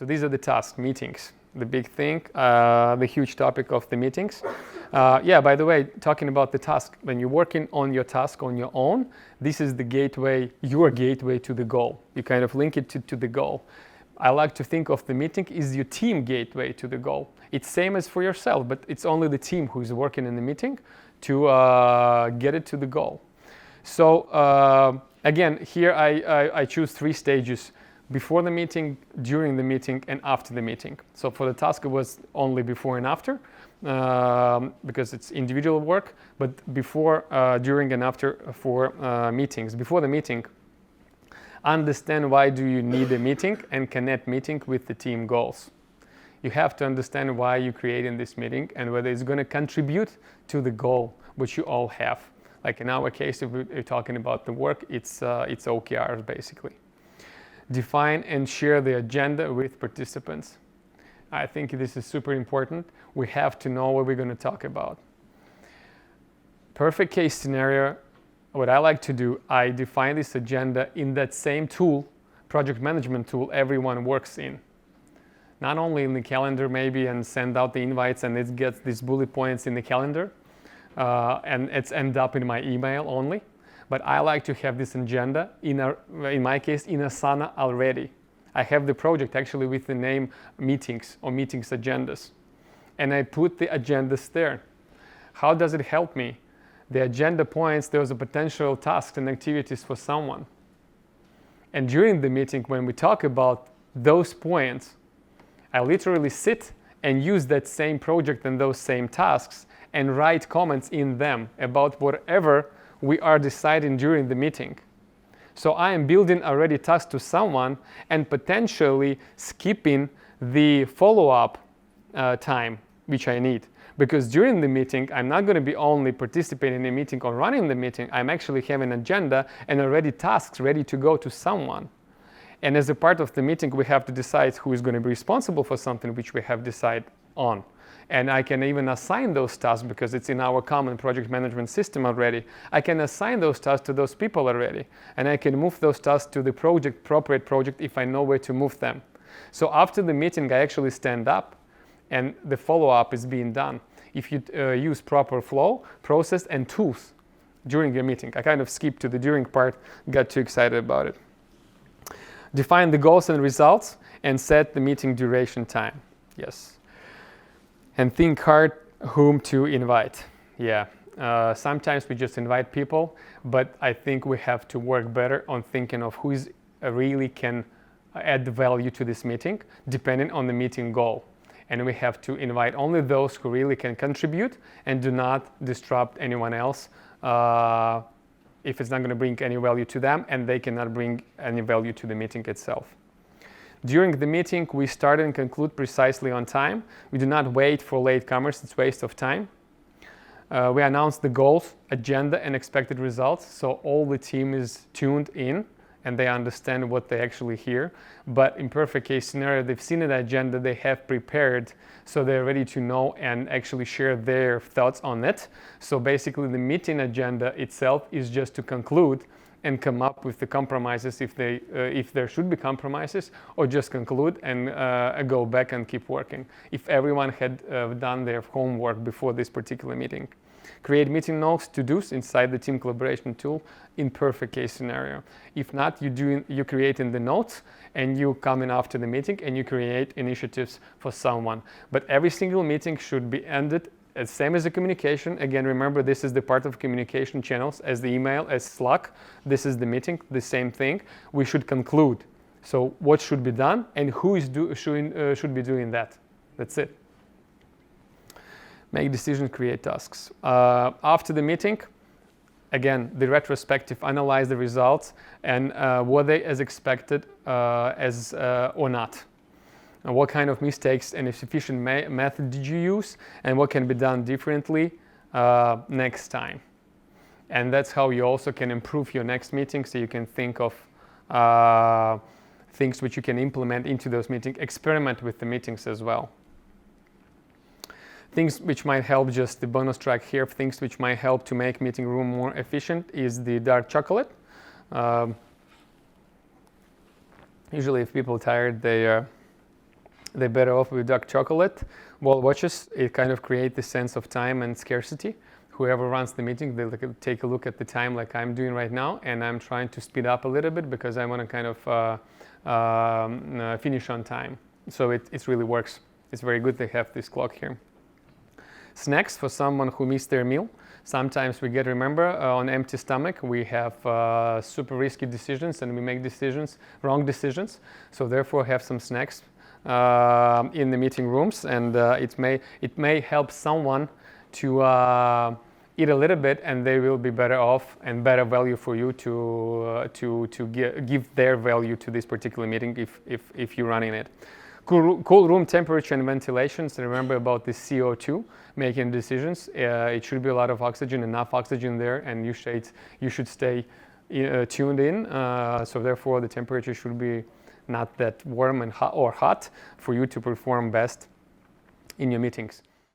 So these are the tasks, meetings, the big thing, the huge topic of the meetings. Yeah, by the way, talking about the task, when you're working on your task on your own, this is the gateway, your gateway to the goal. You kind of link it to the goal. I like to think of the meeting is your team gateway to the goal. It's same as for yourself, but it's only the team who is working in the meeting to get it to the goal. So again, here I choose 3 stages: before the meeting, during the meeting, and after the meeting. So for the task, it was only before and after, because it's individual work, but before, during, and after for meetings. Before the meeting, understand why do you need a meeting and connect meeting with the team goals. You have to understand why you're creating this meeting and whether it's going to contribute to the goal which you all have. Like in our case, if we're talking about the work, it's OKRs basically. Define and share the agenda with participants. I think this is super important. We have to know what we're going to talk about. Perfect case scenario, what I like to do, I define this agenda in that same tool, project management tool everyone works in. Not only in the calendar maybe and send out the invites and it gets these bullet points in the calendar and it's end up in my email only. But I like to have this agenda, in my case, in Asana already. I have the project actually with the name meetings or meetings agendas. And I put the agendas there. How does it help me? The agenda points, there's a potential tasks and activities for someone. And during the meeting, when we talk about those points, I literally sit and use that same project and those same tasks and write comments in them about whatever we are deciding during the meeting. So I am building already tasks to someone and potentially skipping the follow-up time which I need. Because during the meeting, I'm not going to be only participating in the meeting or running the meeting, I'm actually having an agenda and already tasks ready to go to someone. And as a part of the meeting, we have to decide who is going to be responsible for something which we have decided on. And I can even assign those tasks because it's in our common project management system already. I can assign those tasks to those people already. And I can move those tasks to the appropriate project if I know where to move them. So after the meeting, I actually stand up and the follow-up is being done. If you use proper flow, process, and tools during your meeting. I kind of skipped to the during part, got too excited about it. Define the goals and results and set the meeting duration time. Yes. And think hard whom to invite. Yeah, sometimes we just invite people, but I think we have to work better on thinking of who is really can add value to this meeting, depending on the meeting goal. And we have to invite only those who really can contribute and do not disrupt anyone else if it's not going to bring any value to them and they cannot bring any value to the meeting itself. During the meeting, we start and conclude precisely on time. We do not wait for latecomers, it's waste of time. We announce the goals, agenda, and expected results, so all the team is tuned in and they understand what they actually hear. But in perfect case scenario, they've seen an agenda, they have prepared, so they're ready to know and actually share their thoughts on it. So basically the meeting agenda itself is just to conclude and come up with the compromises if there should be compromises, or just conclude and go back and keep working. If everyone had done their homework before this particular meeting. Create meeting notes, to-dos inside the team collaboration tool in perfect case scenario. If not, you create in the notes and you come in after the meeting and you create initiatives for someone. But every single meeting should be ended same as the communication. Again, remember this is the part of communication channels as the email, as Slack. This is the meeting, the same thing. We should conclude. So what should be done and who is should be doing that. That's it. Make decisions, create tasks. After the meeting, again, the retrospective, analyze the results and were they as expected or not. And what kind of mistakes and efficient method did you use and what can be done differently next time. And that's how you also can improve your next meeting, so you can think of things which you can implement into those meetings. Experiment with the meetings as well. Things which might help, just the bonus track here, things which might help to make meeting room more efficient is the dark chocolate. Usually if people are tired, they they're better off with dark chocolate wall watches. It kind of creates the sense of time and scarcity. Whoever runs the meeting, they'll take a look at the time like I'm doing right now, and I'm trying to speed up a little bit because I want to kind of finish on time. So it really works. It's very good to have this clock here. Snacks for someone who missed their meal. Sometimes we get, remember, on empty stomach, we have super risky decisions and we make decisions, wrong decisions. So therefore have some snacks in the meeting rooms, and it may help someone to eat a little bit, and they will be better off and better value for you to give their value to this particular meeting if you're running it. Cool room temperature and ventilation. So remember about the CO2 making decisions. It should be a lot of oxygen, enough oxygen there, and you should stay tuned in. So therefore, the temperature should be not that warm and hot for you to perform best in your meetings.